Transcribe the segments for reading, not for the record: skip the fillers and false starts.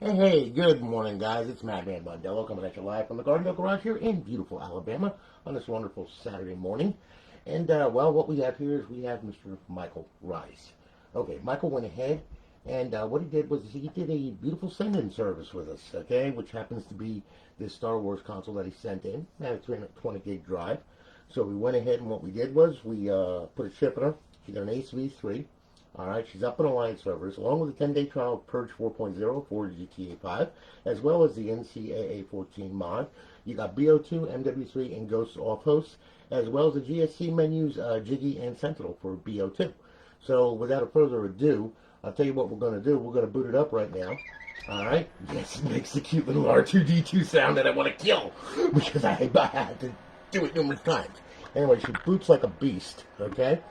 Hey, good morning, guys. It's Madman Mondello coming at you live from the Garden Garage here in beautiful Alabama on this wonderful Saturday morning. And, well, what we have here is we have Mr. Michael Reyes. Okay, Michael went ahead and what he did was he did a beautiful send-in service with us, okay, which happens to be this Star Wars console that he sent in. Had a 320 gig drive. So we went ahead and what we did was we put a chip in her. She got an Ace V3. Alright, she's up in Alliance servers, along with a 10-day trial of Purge 4.0 for GtaV, as well as the Ncaa14 mod. You got Bo2, Mw3 and Ghosts offhosts, as well as the GSC menus, Jiggy and Sentinel for Bo2. So, without further ado, I'll tell you what we're going to do. We're going to boot it up right now. Alright, yes, it makes the cute little R2-D2 sound that I want to kill, because I had to do it numerous times. Anyway, she boots like a beast, okay?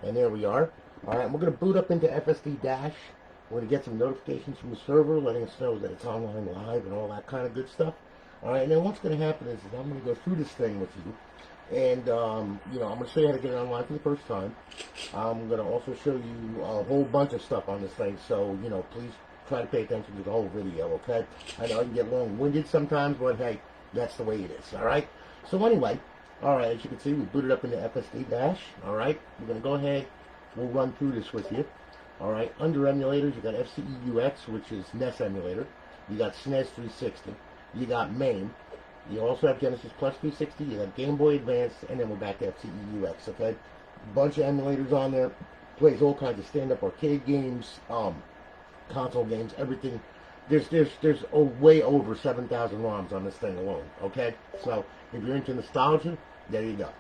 And there we are. Alright, we're going to boot up into FSD Dash. We're going to get some notifications from the server letting us know that it's online live and all that kind of good stuff. Alright, and then what's going to happen is I'm going to go through this thing with you. And, you know, I'm going to show you how to get it online for the first time. I'm going to also show you a whole bunch of stuff on this thing. So, you know, please try to pay attention to the whole video, okay? I know I can get long-winded sometimes, but hey, that's the way it is, alright? So anyway, alright, as you can see, we booted up into FSD Dash. Alright, we're going to go ahead. We'll run through this with you. Alright, under emulators, you got FCEUX, which is NES emulator. You got SNES 360. You got MAME. You also have Genesis Plus 360. You have Game Boy Advance, and then we're back to FCEUX, okay? Bunch of emulators on there. Plays all kinds of stand-up arcade games, console games, everything. There's way over 7,000 ROMs on this thing alone, okay? So, if you're into nostalgia, there you go.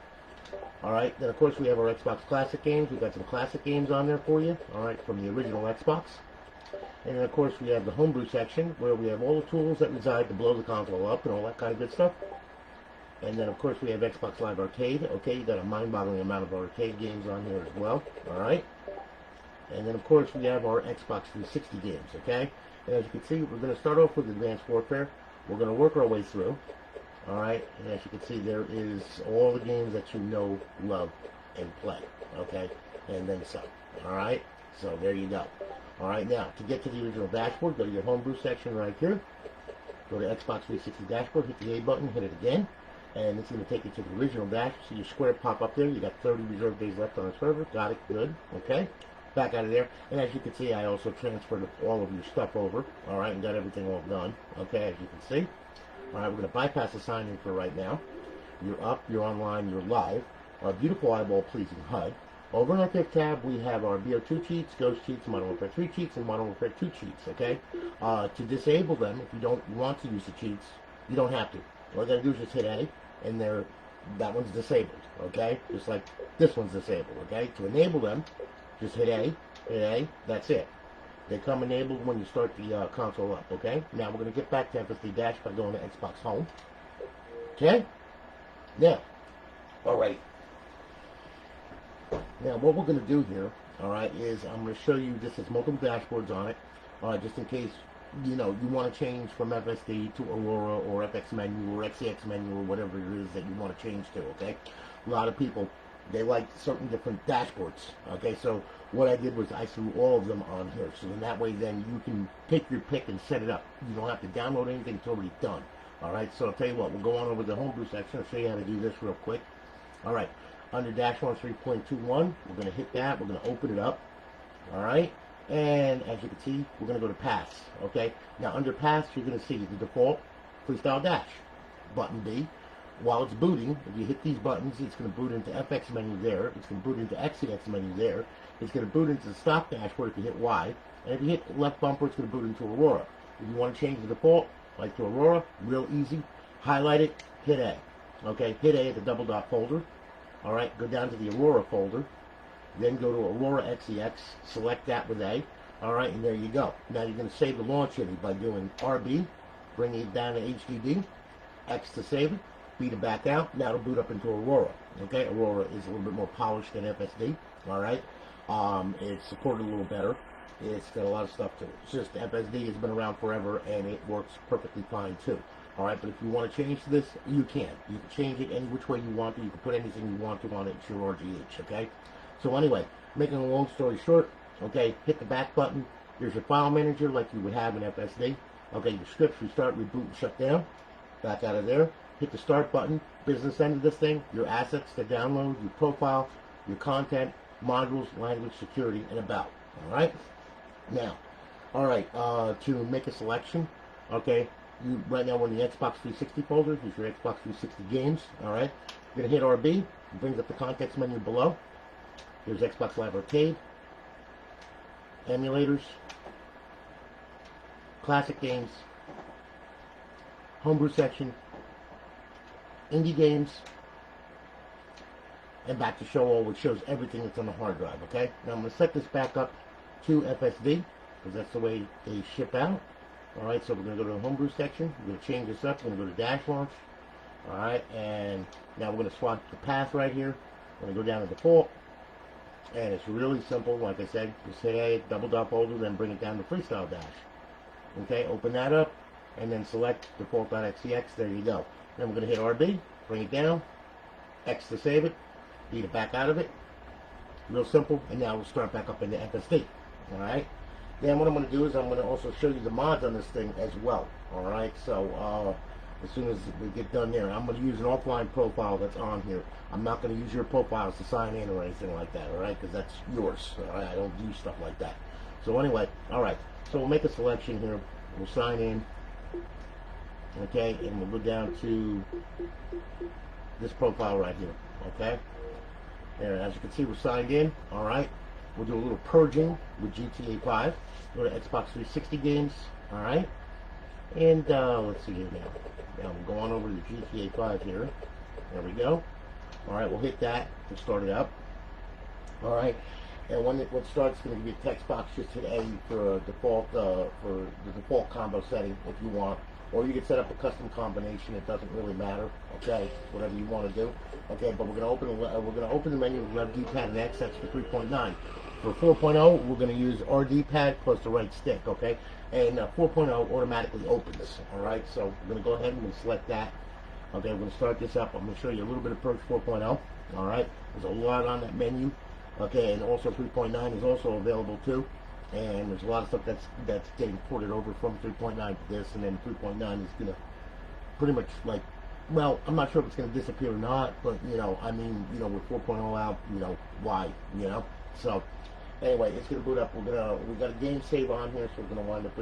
Alright, then of course we have our Xbox Classic games. We've got some classic games on there for you, alright, from the original Xbox. And then of course we have the homebrew section, where we have all the tools that reside to blow the console up and all that kind of good stuff. And then of course we have Xbox Live Arcade, okay, you got a mind-boggling amount of arcade games on here as well, alright. And then of course we have our Xbox 360 games, okay. And as you can see, we're going to start off with Advanced Warfare. We're going to work our way through. Alright, and as you can see, there is all the games that you know, love, and play, okay, and then some, alright, so there you go. Alright, now, to get to the original dashboard, go to your homebrew section right here, go to Xbox 360 dashboard, hit the A button, hit it again, and it's going to take you to the original dash. See your square pop up there. You got 30 reserved days left on the server, got it, good, okay, back out of there, and as you can see, I also transferred all of your stuff over, alright, and got everything all done, okay, as you can see. Alright, we're going to bypass the sign-in for right now. You're up, you're online, you're live. Our beautiful eyeball-pleasing HUD. Over in our fifth tab, we have our Bo2 cheats, Ghost cheats, Modern Warfare 3 cheats, and Modern Warfare 2 cheats, okay? To disable them, if you don't want to use the cheats, you don't have to. All you got to do is just hit A, and that one's disabled, okay? Just like this one's disabled, okay? To enable them, just hit A, that's it. They come enabled when you start the console up, okay? Now we're going to get back to FSD Dash by going to Xbox Home. Okay? Now, alright. Now what we're going to do here, alright, is I'm going to show you this has multiple dashboards on it. Alright, just in case, you know, you want to change from FSD to Aurora or FX menu or XEX menu or whatever it is that you want to change to, okay? A lot of people, they like certain different dashboards, okay? So what I did was I threw all of them on here, so then that way then you can pick your pick and set it up. You don't have to download anything, it's already done. Alright, so I'll tell you what, we'll go on over to the homebrew section. I'll show you how to do this real quick. Alright, under Dash 1 3.21, we're going to hit that, we're going to open it up. Alright, and as you can see, we're going to go to Paths, okay? Now under Paths, you're going to see the default Freestyle Dash, button B. While it's booting, if you hit these buttons, it's going to boot into FX menu there. It's going to boot into XEX menu there. It's going to boot into the stock dashboard if you hit Y. And if you hit left bumper, it's going to boot into Aurora. If you want to change the default, like to Aurora, real easy. Highlight it, hit A. Okay, hit A at the double dot folder. Alright, go down to the Aurora folder. Then go to Aurora XEX, select that with A. Alright, and there you go. Now you're going to save the launch image by doing RB, bringing it down to HDD, X to save it. B to back out. Now it'll boot up into Aurora. Okay, Aurora is a little bit more polished than FSD. Alright, it's supported a little better. It's got a lot of stuff to it. It's just FSD has been around forever and it works perfectly fine too. Alright, but if you want to change this, you can. You can change it any which way you want to. You can put anything you want to on it. It's your RGH, okay? So anyway, making a long story short, okay, hit the back button. There's your file manager like you would have in FSD. Okay, your scripts restart, reboot, and shut down. Back out of there. Hit the start button. Business end of this thing. Your assets to download, your profile, your content, modules, language, security, and about. All right. Now, all right. To make a selection, okay. Right now we're in the Xbox 360 folder. Here's your Xbox 360 games. All right. You're gonna hit RB. It brings up the context menu below. Here's Xbox Live Arcade, emulators, classic games, homebrew section, indie games, and back to show all, which shows everything that's on the hard drive. Okay. Now I'm gonna set this back up to FSD because that's the way they ship out. All right. So we're gonna go to the homebrew section. We're gonna change this up. We're gonna go to dash launch. All right. And now we're gonna swap the path right here. We're gonna go down to default. And it's really simple, like I said, just hit A, double dot folder, then bring it down to Freestyle Dash. Okay, open that up, and then select default.xex, there you go. Then we're going to hit RB, bring it down, X to save it, B to back out of it. Real simple, and now we'll start back up into FSD. Alright, then what I'm going to do is I'm going to also show you the mods on this thing as well. Alright, so as soon as we get done there, I'm going to use an offline profile that's on here. I'm not going to use your profiles to sign in or anything like that, alright? Because that's yours. Alright, I don't do stuff like that. So anyway, alright. So we'll make a selection here. We'll sign in. Okay, and we'll go down to this profile right here. Okay? And as you can see, we're signed in. Alright. We'll do a little purging with GTA 5. Go to Xbox 360 games. Alright. And let's see here now. Now we'll go on over to GTA 5 here. There we go. Alright, we'll hit that to start it up. Alright, and when it starts, it's going to give you a text box. Just hit A for default for the default combo setting if you want. Or you can set up a custom combination. It doesn't really matter. Okay, whatever you want to do. Okay, but we're going to open the menu with left D-pad and X. That's for 3.9. For 4.0, we're going to use our D-pad plus the right stick. Okay, and 4.0 automatically opens. All right, so we're going to go ahead and we'll select that. Okay, we're going to start this up. I'm going to show you a little bit of Purge 4.0. All right, there's a lot on that menu. Okay, and also 3.9 is also available too. And there's a lot of stuff that's getting ported over from 3.9 to this, and then 3.9 is going to pretty much like, well, I'm not sure if it's going to disappear or not, but you know, I mean, you know, with 4.0 out, you know, why, you know? So anyway, it's going to boot up. We got a game save on here, so we're going to wind up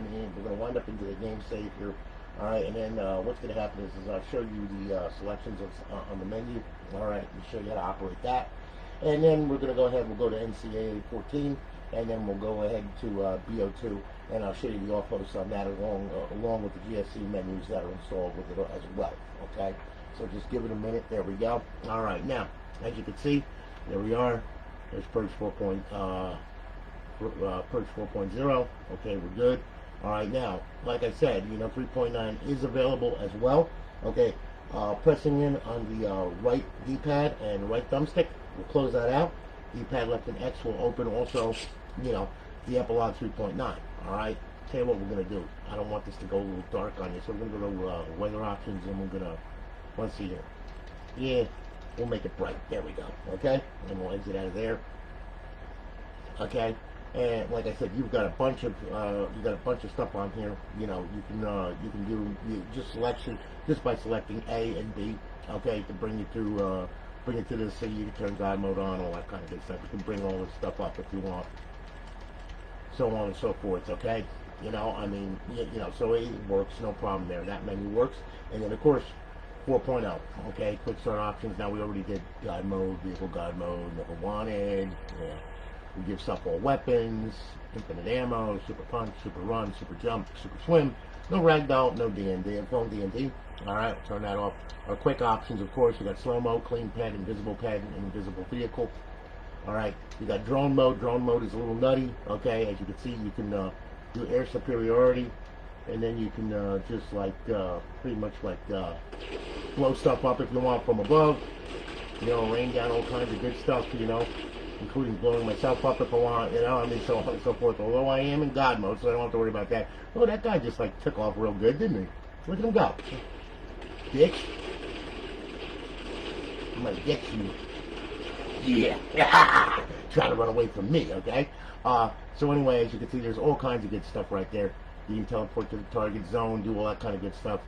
into the game save here. All right, and then what's going to happen is I'll show you the selections on the menu. All right, and show you how to operate that. And then we're going to go ahead. We'll go to Ncaa14. And then we'll go ahead to BO2, and I'll show you the offhosts on that along with the GSC menus that are installed with it as well. Okay, so just give it a minute. There we go. All right, now as you can see, there we are. There's Purge 4.0. Okay, we're good. All right, now like I said, you know, 3.9 is available as well. Okay, pressing in on the right D-pad and right thumbstick will close that out. D-pad left and X will open also, you know, the epilogue 3.9. All right. Tell you what we're gonna do. I don't want this to go a little dark on you, so we're gonna go to weather options, and we're gonna, let's see here. Yeah, we'll make it bright. There we go. Okay, and we'll exit out of there. Okay, and like I said, you've got a bunch of stuff on here. You know, you can do just selection just by selecting A and B. Okay, to bring you to this, so you can turn God mode on, all that kind of good stuff. You can bring all this stuff up if you want, so on and so forth. Okay, you know, I mean, you know, so it works, no problem there. That menu works, and then of course 4.0. Okay, quick start options. Now we already did God mode, vehicle God mode, never wanted. Yeah. We give stuff all weapons, infinite ammo, super punch, super run, super jump, super swim. No ragdoll, no D&D, phone D&D. All right, turn that off. Our quick options, of course, you got slow-mo, clean pad, and invisible vehicle. All right, you got drone mode. Drone mode is a little nutty. Okay, as you can see, you can do air superiority, and then you can just like pretty much like blow stuff up if you want from above. You know, rain down all kinds of good stuff. You know, including blowing myself up if I want. You know, I mean, so on and so forth. Although I am in God mode, so I don't have to worry about that. Oh, that guy just like took off real good, didn't he? Look at him go. Dick. I'm gonna get you. Yeah. Trying to run away from me, okay? So anyway, as you can see, there's all kinds of good stuff right there. You can teleport to the target zone, do all that kind of good stuff.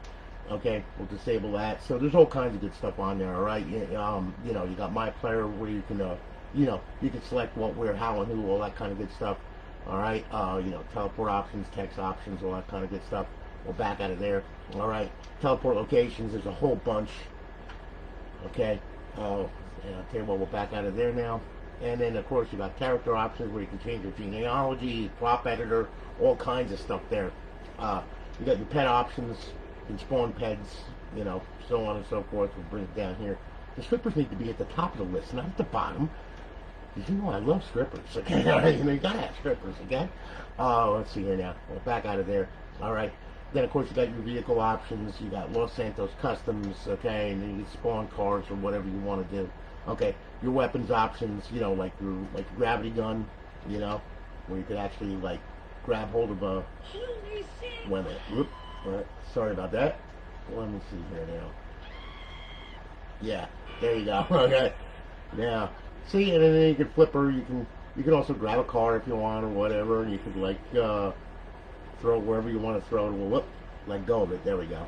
Okay, we'll disable that. So there's all kinds of good stuff on there. All right, you know, you got my player where you can, you know, you can select what, where, how, and who, all that kind of good stuff. All right, you know, teleport options, text options, all that kind of good stuff. We'll back out of there. All right, teleport locations. There's a whole bunch. Okay, and I'll tell you what, we'll back out of there now. And then, of course, you got character options where you can change your genealogy, prop editor, all kinds of stuff there. You got your pet options. You can spawn pets, you know, so on and so forth. We'll bring it down here. The strippers need to be at the top of the list, not at the bottom. Because you know I love strippers. Okay, you know, you gotta have strippers, okay? Let's see here now. We're back out of there. All right. Then, of course, you got your vehicle options. You got Los Santos Customs, okay, and then you can spawn cars or whatever you want to do. Okay, your weapons options, you know, like your gravity gun, you know, where you could actually like grab hold of a. Wait a minute. Whoop. All right. Sorry about that. Let me see here now. Yeah, there you go. Okay. Now, see, and then you can flip her. You can also grab a car if you want or whatever, and you could like throw it wherever you want to throw it. Well, whoop, let go of it. There we go.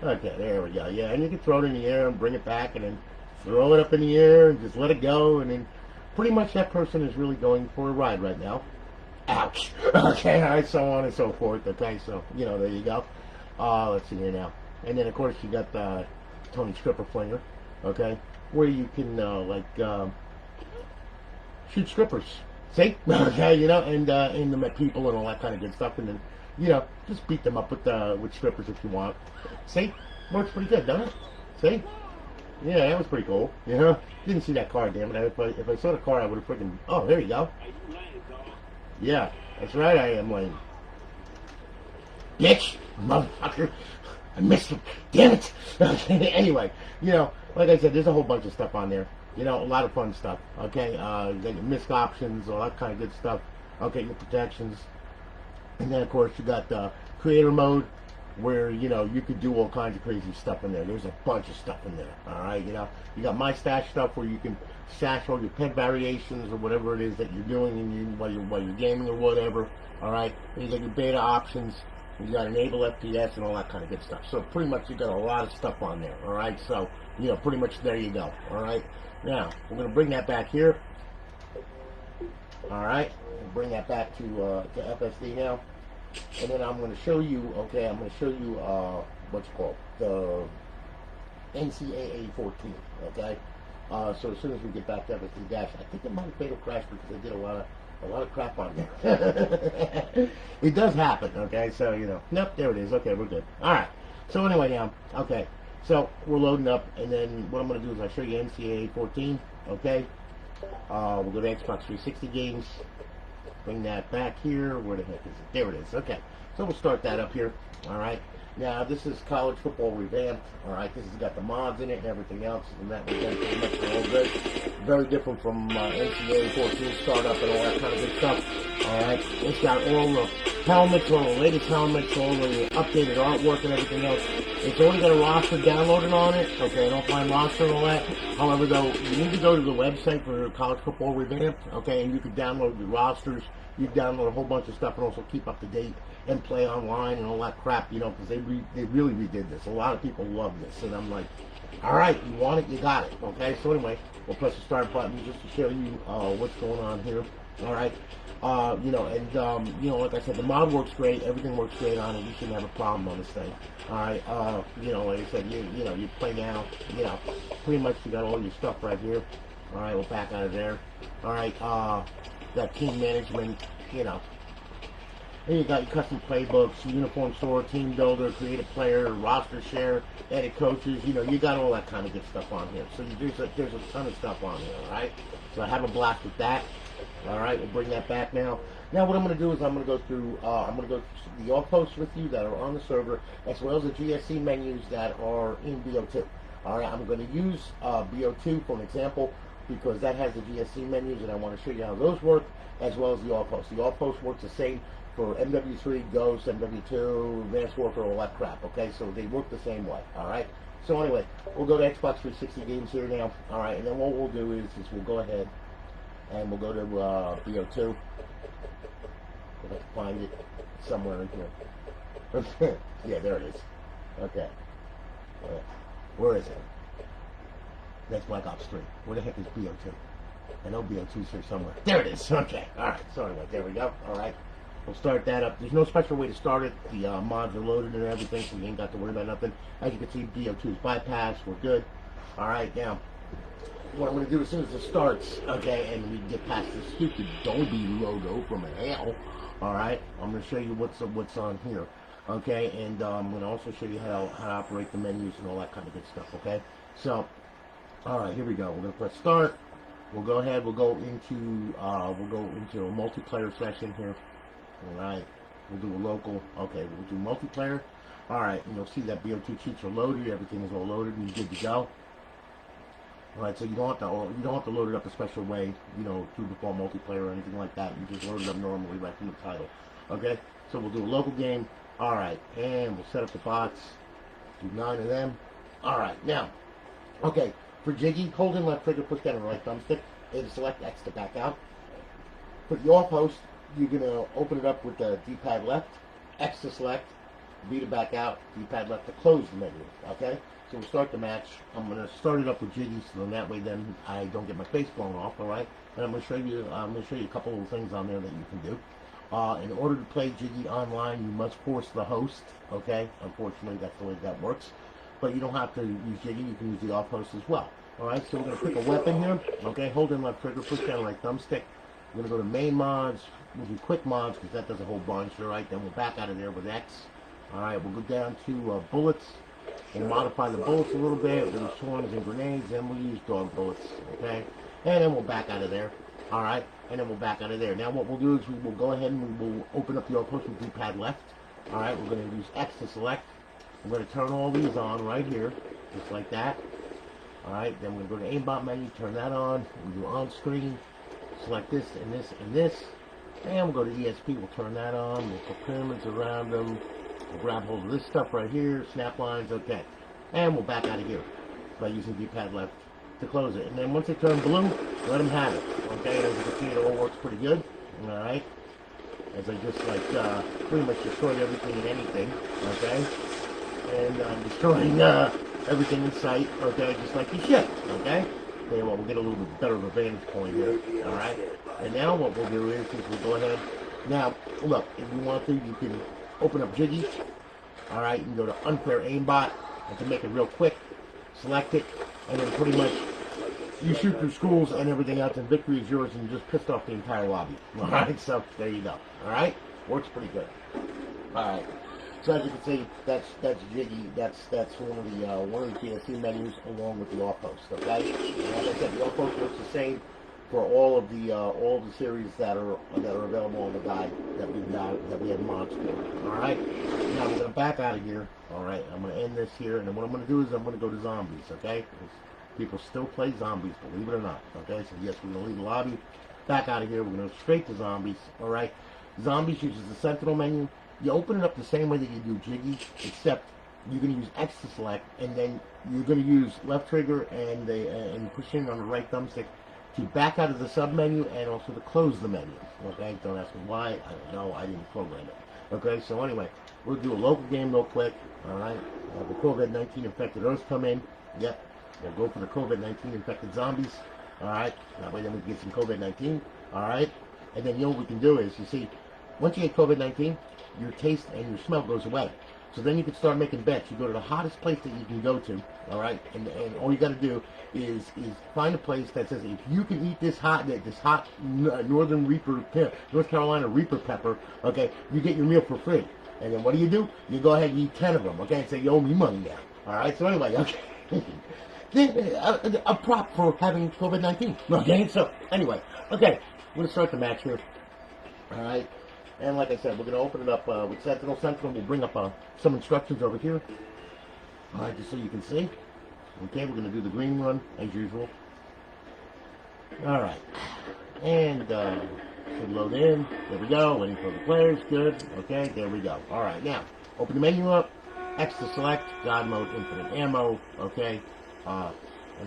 Okay, there we go. Yeah, and you can throw it in the air and bring it back, and then throw it up in the air and just let it go, and then pretty much that person is really going for a ride right now. Ouch. Okay, all right, so on and so forth. Okay, so, you know, there you go. Let's see here now. And then, of course, you got the Tony Stripper Flinger, okay, where you can, shoot strippers. See? Okay, you know, and aim them at people and all that kind of good stuff, and then, you know, just beat them up with strippers if you want. See? Works pretty good, doesn't it? See? Yeah, that was pretty cool. You know, didn't see that car, damn it. If I saw the car, I would have freaking. Oh, there you go. Yeah, that's right. I am lame. Bitch, motherfucker. I missed him. Damn it. Anyway, you know, like I said, there's a whole bunch of stuff on there. You know, a lot of fun stuff. Okay, you got your misc options, all that kind of good stuff. Okay, your protections, and then of course you got the creator mode, where, you know, you could do all kinds of crazy stuff in there. There's a bunch of stuff in there, all right? You know, you got my stash stuff where you can stash all your pet variations or whatever it is that you're doing while you're gaming or whatever, all right? And you got your beta options, and you got enable FPS and all that kind of good stuff. So pretty much you got a lot of stuff on there, all right? So, you know, pretty much there you go, all right? Now, we're going to bring that back here, all right? We'll bring that back to FSD now. And then I'm going to show you, okay, I'm going to show you what's called the Ncaa14, okay? So as soon as we get back to FSD Dash, I think it might have fatal crash because I did a lot of crap on there. It does happen, okay? So, you know, nope, there it is. Okay, we're good. All right. So anyway, now, okay. So we're loading up, and then what I'm going to do is I'll show you Ncaa14, okay? We'll go to Xbox 360 games. Bring that back here. Where the heck is it? There it is. Okay. So we'll start that up here. All right. Now, this is college football revamped. All right. This has got the mods in it and everything else. And that was done pretty much all good. Very different from Ncaa14 startup and all that kind of good stuff. All right. It's got all the helmets, all the latest helmets, all the updated artwork and everything else. It's already got a roster downloaded on it. Okay, an offline roster and all that. However, though, you need to go to the website for college football revamped. Okay, and you can download the rosters. You can download a whole bunch of stuff and also keep up to date and play online and all that crap, you know, because they really redid this. A lot of people love this, and I'm like, all right, you want it, you got it. Okay, so anyway, we'll press the start button just to show you what's going on here. All right. You know, and, you know, like I said, the mod works great. Everything works great on it. You shouldn't have a problem on this thing. All right. You know, like I said, you know, you play now, you know, pretty much you got all your stuff right here. All right. We'll back out of there. All right. Got team management, you know. Then you got your custom playbooks, uniform store, team builder, create a player, roster share, edit coaches. You know, you got all that kind of good stuff on here. So there's a ton of stuff on here, all right? So I have a blast with that. All right, we'll bring that back now. Now what I'm going to do is I'm going to go through the offhosts with you that are on the server, as well as the GSC menus that are in BO2. All right, I'm going to use BO2 for an example because that has the GSC menus, and I want to show you how those work, as well as the offhosts. The offhosts works the same for Mw3, Ghosts, Mw2, Advanced Warfare, all that crap. Okay, so they work the same way. All right. So anyway, we'll go to Xbox 360 games here now. All right, and then what we'll do is we'll go ahead and we'll go to BO2. We'll have to find it somewhere in here. Yeah, there it is. Okay. Where is it? That's Black Ops 3. Where the heck is BO2? I know BO2's here somewhere. There it is. Okay. Alright. Sorry about that. There we go. Alright. We'll start that up. There's no special way to start it. The mods are loaded and everything, so you ain't got to worry about nothing. As you can see, BO2 is bypassed. We're good. Alright. Now, what I'm going to do as soon as it starts, okay, and we get past this stupid Dolby logo from hell, alright, I'm going to show you what's on here. Okay, and I'm going to also show you how to operate the menus and all that kind of good stuff, okay? So, alright, here we go. We're going to press start. We'll go ahead, we'll go into a multiplayer session here. Alright, we'll do a local. Okay, we'll do multiplayer. Alright, and you'll see that BO2 cheats are loaded, everything is all loaded and you're good to go. Alright, so you don't have to load it up a special way, you know, through default multiplayer or anything like that. You just load it up normally right from the title. Okay, so we'll do a local game. Alright, and we'll set up the bots. Do 9 of them. Alright, now, okay, for Jiggy, hold in left trigger, push down the right thumbstick, and select X to back out. For the off host, you're going to open it up with the D-pad left, X to select, B to back out, D-pad left to close the menu, okay? So we'll start the match. I'm going to start it up with Jiggy, so then that way then I don't get my face blown off, alright? And I'm going to show you a couple of things on there that you can do. In order to play Jiggy online, you must force the host, okay? Unfortunately, that's the way that works. But you don't have to use Jiggy, you can use the off host as well. Alright, so we're going to pick a weapon here, okay? Hold in left trigger, push down right thumbstick. We're going to go to main mods, we'll do quick mods, because that does a whole bunch, alright? Then we'll back out of there with X. Alright, we'll go down to bullets. We'll modify the bullets a little bit. We'll use swarms and grenades, then we'll use dog bullets, okay? And then we'll back out of there, alright? And then we'll back out of there. Now what we'll do is we will go ahead and we will open up the off-host with D-pad left. Alright, we're going to use X to select. We're going to turn all these on right here, just like that. Alright, then we're going to go to aimbot menu, turn that on. We'll do on screen, select this and this and this. And we'll go to ESP, we'll turn that on. We'll put pyramids around them. We'll grab hold of this stuff right here, snap lines, okay. And we'll back out of here by using D-pad left to close it. And then once they turn blue, let them have it, okay? And as you can see, it all works pretty good, alright? As I just, like, pretty much destroyed everything and anything, okay? And I'm destroying everything in sight, okay? Just like you should, okay? Okay, well, we'll get a little bit better of a vantage point here, alright? And now what we'll do is we'll go ahead. Now, look, if you want to, you can open up Jiggy, alright? You can go to unfair aimbot, and to make it real quick, select it, and then pretty much you shoot through schools and everything else, and victory is yours, and you just pissed off the entire lobby. Alright, so there you go. Alright? Works pretty good. Alright. So as you can see, that's Jiggy. That's one of the PSC menus along with the off host. Okay? And like I said, the off host works the same for all of the series that are available on the guide that we have mods for. Alright? Now we're gonna back out of here. Alright, I'm gonna end this here, and then what I'm gonna do is I'm gonna go to zombies, okay? People still play zombies, believe it or not. Okay, so yes, we're gonna leave the lobby, back out of here, we're gonna go straight to zombies. Alright. Zombies uses the Sentinel menu. You open it up the same way that you do Jiggy, except you're gonna use X to select, and then you're gonna use left trigger and push in on the right thumbstick to back out of the sub menu and also to close the menu. Okay, don't ask me why, I don't know, I didn't program it. Okay, so anyway, we'll do a local game real quick. Alright, the COVID-19 infected Earths come in. Yep, we'll go for the COVID-19 infected zombies. Alright, that way then we can get some COVID-19. Alright, and then you know what we can do is, you see, once you get COVID-19, your taste and your smell goes away. So then you can start making bets. You go to the hottest place that you can go to, alright, and all you got to do is find a place that says, if you can eat this hot North Carolina Reaper pepper, okay, you get your meal for free. And then what do? You go ahead and eat 10 of them, okay, and say, you owe me money now. Alright, so anyway, okay. A prop for having COVID-19. Okay, so anyway, okay, I'm going to start the match here. Alright, and like I said, we're going to open it up with Sentinel. Sentinel will bring up some instructions over here. Alright, just so you can see. Okay, we're going to do the green run, as usual. Alright, and should load in. There we go, waiting for the players, good. Okay, there we go. Alright, now, open the menu up. X to select, God mode, infinite ammo, okay, and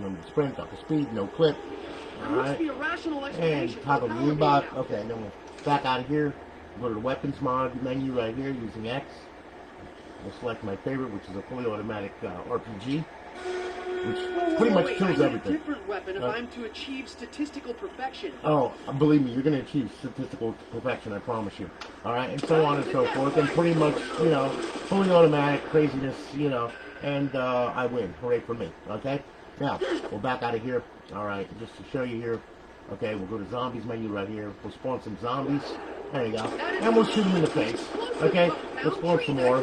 then sprint, up to speed, no clip, alright, and toggle the aimbot, okay, and then we'll back out of here, go to the weapons mod menu right here using X, we'll select my favorite, which is a fully automatic RPG, which pretty much kills everything. A different weapon if I'm to achieve statistical perfection. Oh, believe me, you're going to achieve statistical perfection, I promise you. Alright, and so on and so forth, and pretty much, you know, fully automatic craziness, you know, and I win. Hooray for me, okay? Now, we'll back out of here. Alright, just to show you here. Okay, we'll go to zombies menu right here. We'll spawn some zombies. There you go. And we'll shoot them in the face. Okay, we'll spawn some more.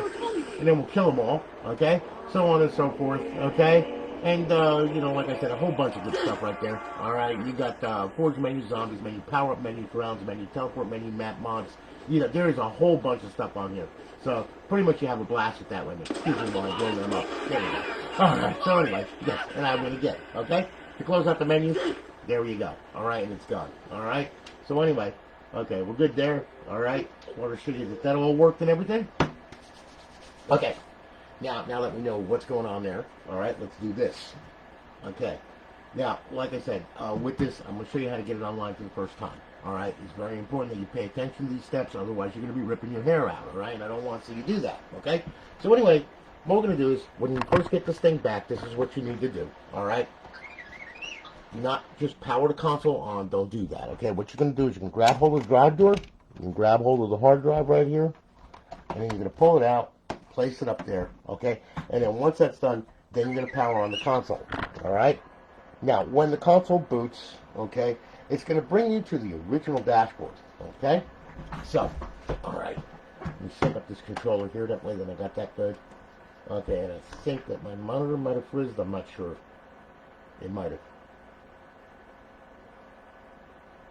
And then we'll kill them all. Okay, so on and so forth. Okay, and, you know, like I said, a whole bunch of good stuff right there. Alright, you got Forge menu, zombies menu, power-up menu, grounds menu, teleport menu, map mods. You know, there is a whole bunch of stuff on here. So, pretty much you have a blast with that menu. Excuse me while I blow them up. There we go. Alright, so anyway, yes, and I'm going to get it. Okay, to close out the menu, there you go. Alright, and it's gone. Alright, so anyway, okay, we're good there. Alright, want to show you that all worked and everything? Okay, now let me know what's going on there. Alright, let's do this. Okay, now, like I said, with this, I'm going to show you how to get it online for the first time. Alright, it's very important that you pay attention to these steps, otherwise you're going to be ripping your hair out, alright? And I don't want to see you do that, okay? So anyway, what we're going to do is, when you first get this thing back, this is what you need to do, alright? Not just power the console on, don't do that, okay? What you're going to do is you can grab hold of the drive door, you can grab hold of the hard drive right here, and then you're going to pull it out, place it up there, okay? And then once that's done, then you're going to power on the console, alright? Now, when the console boots, okay, it's going to bring you to the original dashboard, okay? So, alright, let me sync up this controller here, that way then I got that good. Okay, and I think that my monitor might have frizzed, I'm not sure. It might have.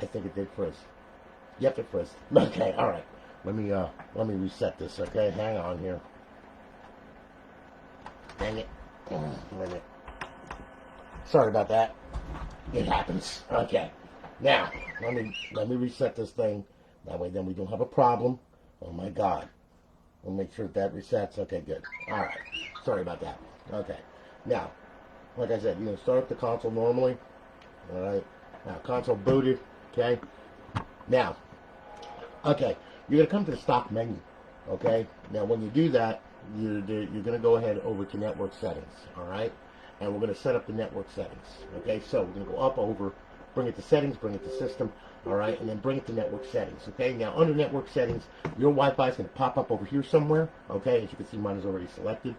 I think it did frizz. Yep, it frizzed. Okay, alright. Let me reset this, okay? Hang on here. Dang it. Wait a minute. Sorry about that. It happens. Okay. Now, let me reset this thing. That way then we don't have a problem. Oh my god. We'll make sure that resets. Okay, good. Alright. Sorry about that. Okay. Now, like I said, you're going to start up the console normally. Alright. Now, console booted. Okay. Now, okay. You're going to come to the stock menu. Okay. Now, when you do that, you're going to go ahead over to network settings. Alright. And we're going to set up the network settings. Okay. So, we're going to go up over, bring it to settings, bring it to system. Alright. And then bring it to network settings. Okay. Now, under network settings, your Wi-Fi is going to pop up over here somewhere. Okay. As you can see, mine is already selected.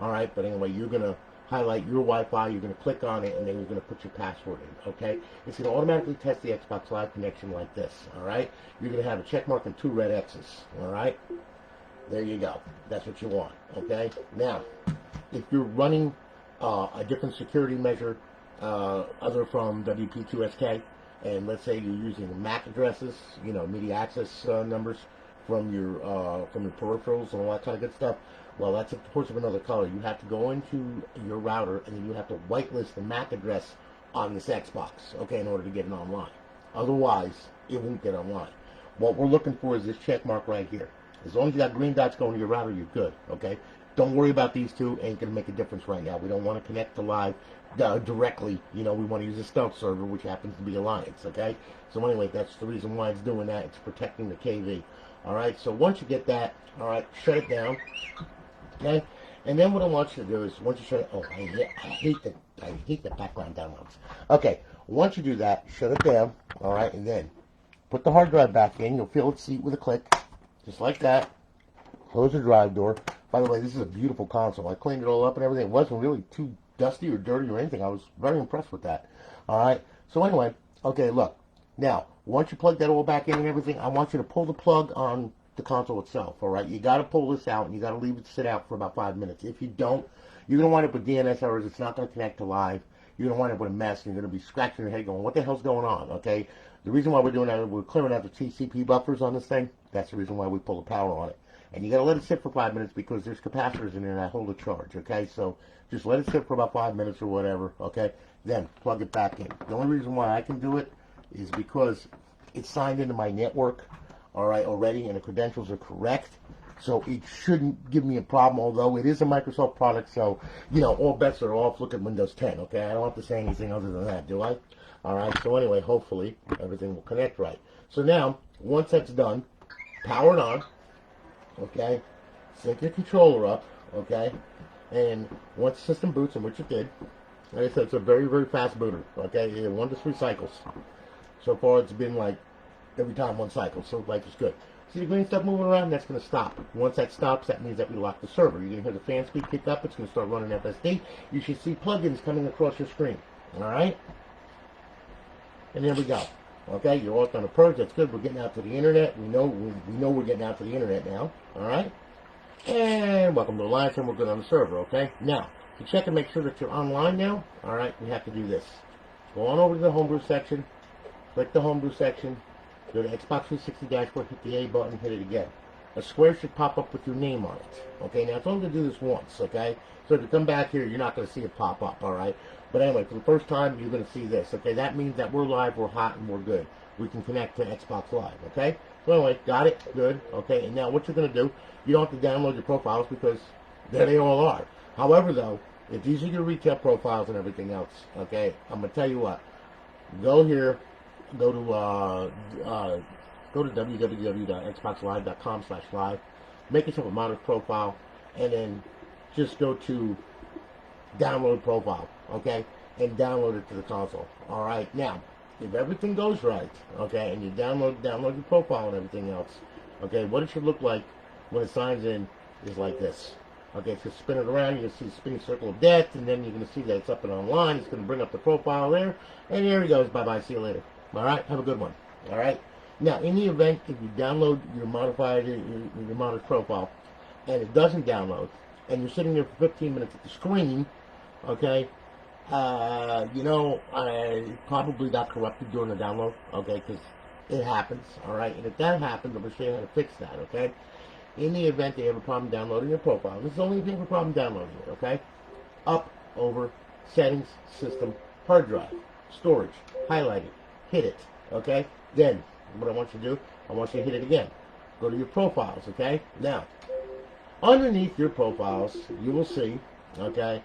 Alright. But anyway, you're going to highlight your Wi-Fi, you're going to click on it, and then you're going to put your password in, okay? It's going to automatically test the Xbox Live connection like this, all right? You're going to have a check mark and 2 red X's, all right? There you go. That's what you want, okay? Now, if you're running a different security measure other from WP2SK, and let's say you're using MAC addresses, you know, media access numbers from your peripherals and all that kind of good stuff, well, that's of course of another color. You have to go into your router and then you have to whitelist the MAC address on this Xbox, okay, in order to get it online. Otherwise, it won't get online. What we're looking for is this check mark right here. As long as you got green dots going to your router, you're good, okay? Don't worry about these two. Ain't going to make a difference right now. We don't want to connect to live directly. You know, we want to use a stealth server, which happens to be Alliance, okay? So anyway, that's the reason why it's doing that. It's protecting the KV. All right, so once you get that, all right, shut it down. Okay, and then what I want you to do is once you shut it, oh, I hate the background downloads. Okay, once you do that, shut it down. All right, and then put the hard drive back in. You'll feel its seat with a click, just like that. Close the drive door. By the way, this is a beautiful console. I cleaned it all up and everything. It wasn't really too dusty or dirty or anything. I was very impressed with that. All right, so anyway, okay, look. Now, once you plug that all back in and everything, I want you to pull the plug on the console itself, all right? You got to pull this out, and you got to leave it sit out for about 5 minutes. If you don't, you're going to wind up with DNS errors. It's not going to connect to live. You're going to wind up with a mess, and you're going to be scratching your head going, what the hell's going on, okay? The reason why we're doing that, we're clearing out the TCP buffers on this thing. That's the reason why we pull the power on it. And you got to let it sit for 5 minutes because there's capacitors in there that hold a charge, okay? So just let it sit for about 5 minutes or whatever, okay? Then plug it back in. The only reason why I can do it is because it's signed into my network, all right, already, and the credentials are correct, so it shouldn't give me a problem, although it is a Microsoft product, so, you know, all bets are off. Look at Windows 10, okay? I don't have to say anything other than that, do I? All right, so anyway, hopefully everything will connect right. So now, once that's done, power it on, okay? sync your controller up, okay? And once the system boots, and which it did, like I said, it's a very, very fast booter, okay? 1 to 3 cycles. So far, it's been like every time 1 cycle, so life is good. See the green stuff moving around? That's going to stop. Once that stops, that means that we lock the server. You're going to hear the fan speed kick up. It's going to start running FSD. You should see plugins coming across your screen. All right? And there we go. Okay, you're all done a purge. That's good. We're getting out to the internet. We know we're getting out to the internet now. All right? And welcome to Alliance, and we're good on the server. Okay? Now, to check and make sure that you're online now, all right, we have to do this. Go on over to the homebrew section. Click the homebrew section. Go to Xbox 360 dashboard, hit the A button, hit it again. A square should pop up with your name on it. Okay, now it's only going to do this once, okay? So if you come back here, you're not going to see it pop up, all right? But anyway, for the first time, you're going to see this, okay? That means that we're live, we're hot, and we're good. We can connect to Xbox Live, okay? So anyway, got it, good, okay? And now what you're going to do, you don't have to download your profiles because there they all are. However, though, if these are your retail profiles and everything else, okay, I'm going to tell you what. Go here. Go to www.xboxlive.com/live. Make yourself a modded profile, and then just go to download profile, okay, and download it to the console. All right. Now, if everything goes right, okay, and you download your profile and everything else, okay, what it should look like when it signs in is like this. Okay, so spin it around, you're going to see the spinning circle of death, and then you're going to see that it's up and online. It's going to bring up the profile there, and there he goes. Bye-bye, see you later. All right, have a good one. All right. Now, in the event if you download your your modded profile, and it doesn't download, and you're sitting there for 15 minutes at the screen, okay, I probably got corrupted during the download, okay, because it happens. All right, and if that happens, I'm going to show you how to fix that, okay. In the event they have a problem downloading your profile, this is only if you have a problem downloading it, okay. Up, over, settings, system, hard drive, storage, highlight it. Hit it, okay? Then, what I want you to do, I want you to hit it again. Go to your profiles, okay? Now, underneath your profiles, you will see, okay?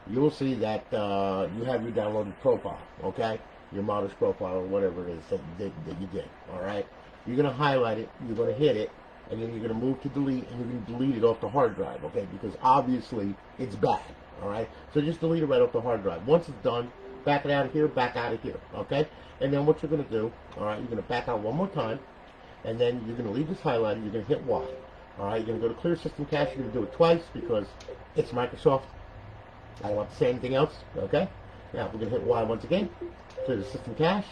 You will see that you have your downloaded profile, okay? Your modder's profile or whatever it is that you did, all right? You're going to highlight it, you're going to hit it, and then you're going to move to delete, and you're going to delete it off the hard drive, okay? Because obviously, it's bad, all right? So just delete it right off the hard drive. Once it's done, back it out of here, back out of here, okay? And then what you're going to do, all right, you're going to back out one more time, and then you're going to leave this highlighted, you're going to hit Y, all right? You're going to go to clear system cache, you're going to do it twice because it's Microsoft. I don't want to say anything else, okay? Now, we're going to hit Y once again, clear the system cache,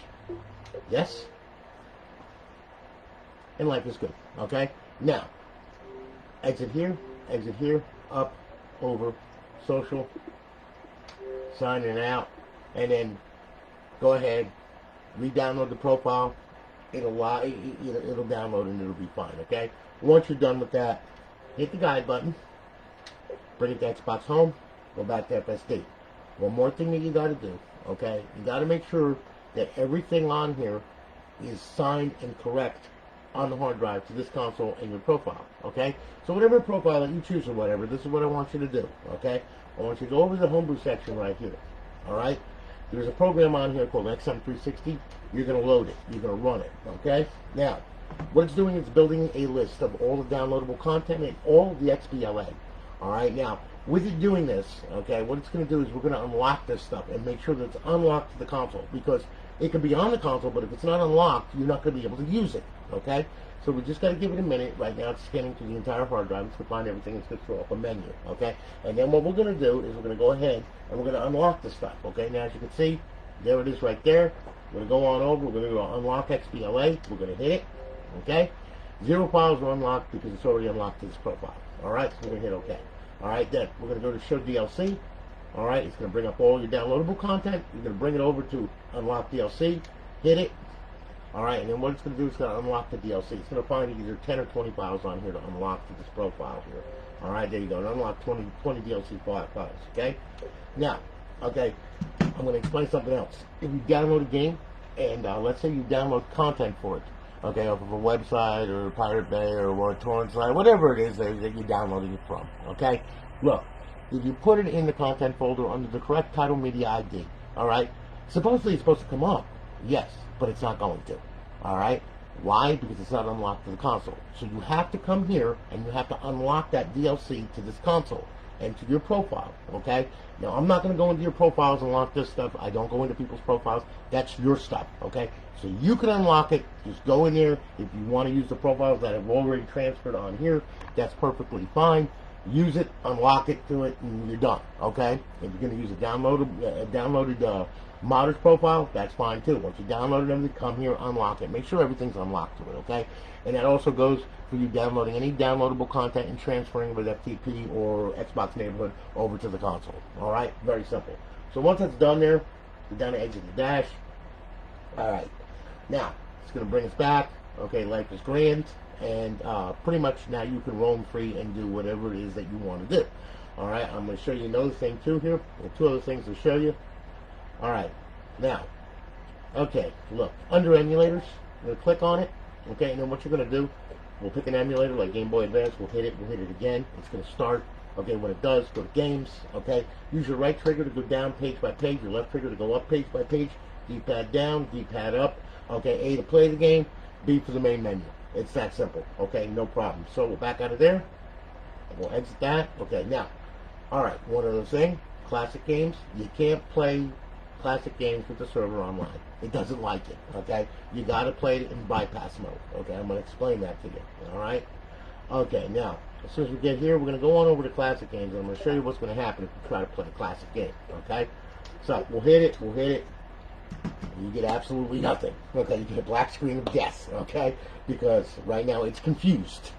yes, and life is good, okay? Now, exit here, up, over, social, sign in and out, and then go ahead, re-download the profile. It'll download and it'll be fine, okay? Once you're done with that, hit the guide button, bring it to Xbox Home, go back to FSD. One more thing that you got to do, okay? You got to make sure that everything on here is signed and correct on the hard drive to this console and your profile, okay? So whatever profile that you choose or whatever, this is what I want you to do, okay? I want you to go over to the homebrew section right here, all right? There's a program on here called XM360. You're going to load it. You're going to run it, okay? Now, what it's doing is building a list of all the downloadable content and all the XBLA, all right? Now, with it doing this, okay, what it's going to do is we're going to unlock this stuff and make sure that it's unlocked to the console because it can be on the console, but if it's not unlocked, you're not going to be able to use it, okay? So we just got to give it a minute. Right now it's scanning through the entire hard drive. It's going to find everything. It's going to throw up a menu, okay? And then what we're going to do is we're going to go ahead and we're going to unlock the stuff, okay? Now as you can see, there it is right there. We're going to go on over. We're going to go unlock XBLA. We're going to hit it, okay? 0 files are unlocked because it's already unlocked to this profile, all right? So we're going to hit OK. All right, then we're going to go to Show DLC. All right, it's going to bring up all your downloadable content. You're going to bring it over to Unlock DLC. Hit it. All right, and then what it's going to do is going to unlock the DLC. It's going to find either 10 or 20 files on here to unlock to this profile here. All right, there you go. And unlock 20 DLC files, okay? Now, okay, I'm going to explain something else. If you download a game, and let's say you download content for it, okay, off of a website or Pirate Bay or a torrent site, whatever it is that you're downloading it from, okay? Look, if you put it in the content folder under the correct title media ID, all right, supposedly it's supposed to come up, yes, but it's not going to, all right? Why? Because it's not unlocked to the console. So you have to come here and you have to unlock that DLC to this console and to your profile, okay? Now, I'm not going to go into your profiles and unlock this stuff. I don't go into people's profiles. That's your stuff, okay? So you can unlock it. Just go in there. If you want to use the profiles that have already transferred on here, that's perfectly fine. Use it, unlock it to it, and you're done, okay? If you're going to use a downloaded modder's profile, that's fine too. Once you download everything, come here, unlock it. Make sure everything's unlocked to it, okay? And that also goes for you downloading any downloadable content and transferring it with FTP or Xbox Neighborhood over to the console. All right? Very simple. So once that's done there, you're down to exit the dash. All right. Now, it's going to bring us back. Okay, life is grand. And pretty much now you can roam free and do whatever it is that you want to do. All right? I'm going to show you another thing too here. Two other things to show you. All right, now, okay, look, under emulators, you're going to click on it, okay, and then what you're going to do, we'll pick an emulator like Game Boy Advance, we'll hit it again, it's going to start, okay, when it does, go to Games, okay, use your right trigger to go down page by page, your left trigger to go up page by page, D-pad down, D-pad up, okay, A to play the game, B for the main menu. It's that simple, okay, no problem. So we'll back out of there, we'll exit that, okay, now, all right, one other thing, classic games, you can't play classic games with the server online. It doesn't like it, okay? You got to play it in bypass mode, okay? I'm going to explain that to you, all right? Okay, now, as soon as we get here, we're going to go on over to classic games, and I'm going to show you what's going to happen if you try to play a classic game, okay? So, we'll hit it, and you get absolutely nothing, okay? You get a black screen of death, okay? Because right now it's confused,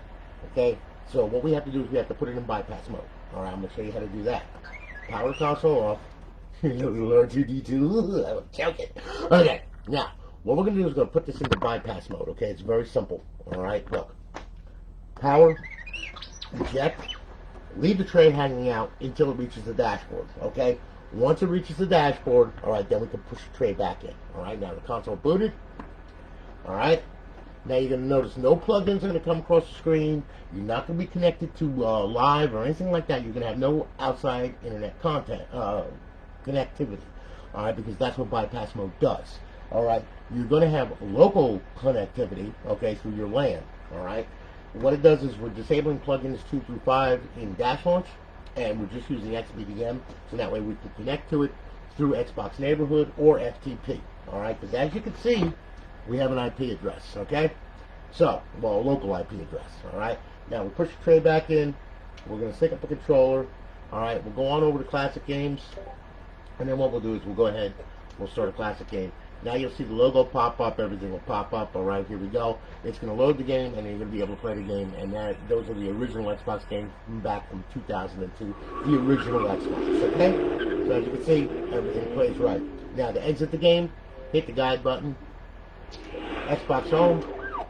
okay? So, what we have to do is we have to put it in bypass mode, all right? I'm going to show you how to do that. Power the console off. R2D2, I was joking. Okay, now, what we're going to do is going to put this into bypass mode, okay? It's very simple, alright? Look, power, eject, leave the tray hanging out until it reaches the dashboard, okay? Once it reaches the dashboard, alright, then we can push the tray back in, alright? Now, the console booted, alright? Now, you're going to notice no plugins are going to come across the screen. You're not going to be connected to live or anything like that. You're going to have no outside internet content, connectivity, all right, because that's what bypass mode does, all right. You're going to have local connectivity, okay, through your LAN, all right. What it does is we're disabling plugins 2 through 5 in Dash Launch, and we're just using XBDM, so that way we can connect to it through Xbox Neighborhood or FTP, all right, because as you can see, we have an IP address, okay. So, well, a local IP address, all right. Now we push the tray back in. We're going to stick up the controller, all right. We'll go on over to classic games. And then what we'll do is we'll go ahead, we'll start a classic game. Now you'll see the logo pop up, everything will pop up. All right, here we go. It's going to load the game, and then you're going to be able to play the game. And those are the original Xbox games back from 2002, the original Xbox. Okay? So as you can see, everything plays right. Now to exit the game, hit the guide button, Xbox Home,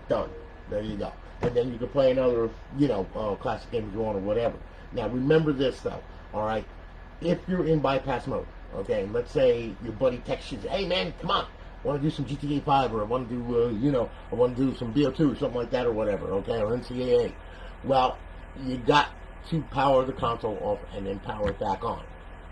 done. There you go. And then you can play another, classic game if you want or whatever. Now remember this though. All right, if you're in bypass mode. Okay, let's say your buddy texts you, hey man, come on, I want to do some GTA 5, or I want to do, I want to do some BO2 or something like that or whatever, okay, or Ncaa. Well, you got to power the console off and then power it back on.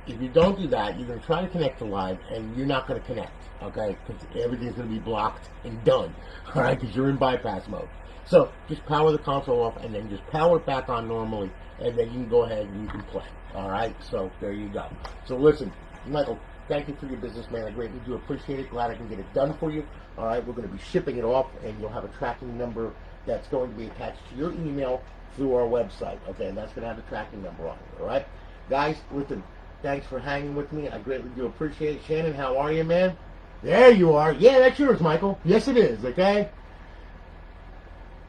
If you don't do that, you're going to try to connect to live, and you're not going to connect, okay, because everything's going to be blocked and done, all right, because you're in bypass mode. So just power the console off and then just power it back on normally, and then you can go ahead and you can play, all right, so there you go. So listen, Michael, thank you for your business, man. I greatly do appreciate it. Glad I can get it done for you. All right, we're going to be shipping it off, and you'll have a tracking number that's going to be attached to your email through our website. Okay, and that's going to have a tracking number on it. All right, guys, listen, thanks for hanging with me. I greatly do appreciate it. Shannon, how are you, man? There you are. Yeah, that's yours, Michael. Yes, it is. Okay.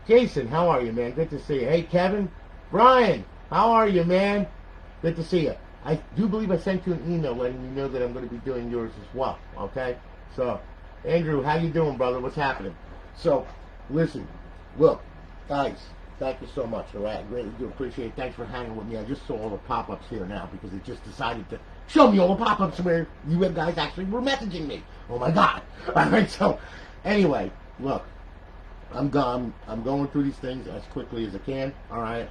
Jason, how are you, man? Good to see you. Hey, Kevin, Brian, how are you, man? Good to see you. I do believe I sent you an email letting you know that I'm going to be doing yours as well, okay? So, Andrew, how you doing, brother? What's happening? So, listen, look, guys, thank you so much, all right? I greatly do appreciate it. Thanks for hanging with me. I just saw all the pop-ups here now because it just decided to show me all the pop-ups where you guys actually were messaging me. Oh, my God. All right, so, anyway, look. I'm going through these things as quickly as I can. All right,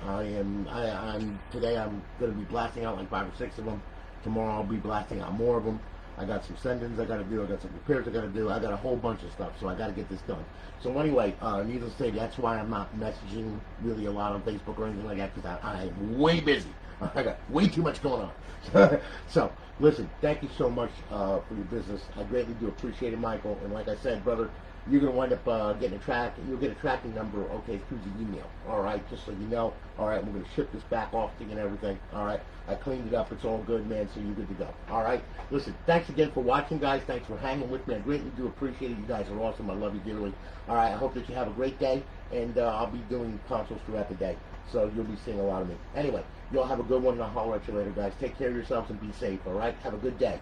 today I'm going to be blasting out like 5 or 6 of them. Tomorrow I'll be blasting out more of them. I got some send-ins I got to do. I got some repairs I got to do. I got a whole bunch of stuff, so I got to get this done. So anyway, needless to say, that's why I'm not messaging really a lot on Facebook or anything like that, because I am way busy. I got way too much going on. So, listen, thank you so much for your business. I greatly do appreciate it, Michael. And like I said, brother, you're going to wind up getting you'll get a tracking number, okay, through the email. All right, just so you know. All right, we're going to ship this back off to you and everything. All right, I cleaned it up. It's all good, man, so you're good to go. All right, listen, thanks again for watching, guys. Thanks for hanging with me. I greatly do appreciate it. You guys are awesome. I love you dearly. All right, I hope that you have a great day, and I'll be doing consults throughout the day, so you'll be seeing a lot of me. Anyway, y'all have a good one, and I'll holler at you later, guys. Take care of yourselves and be safe, all right? Have a good day.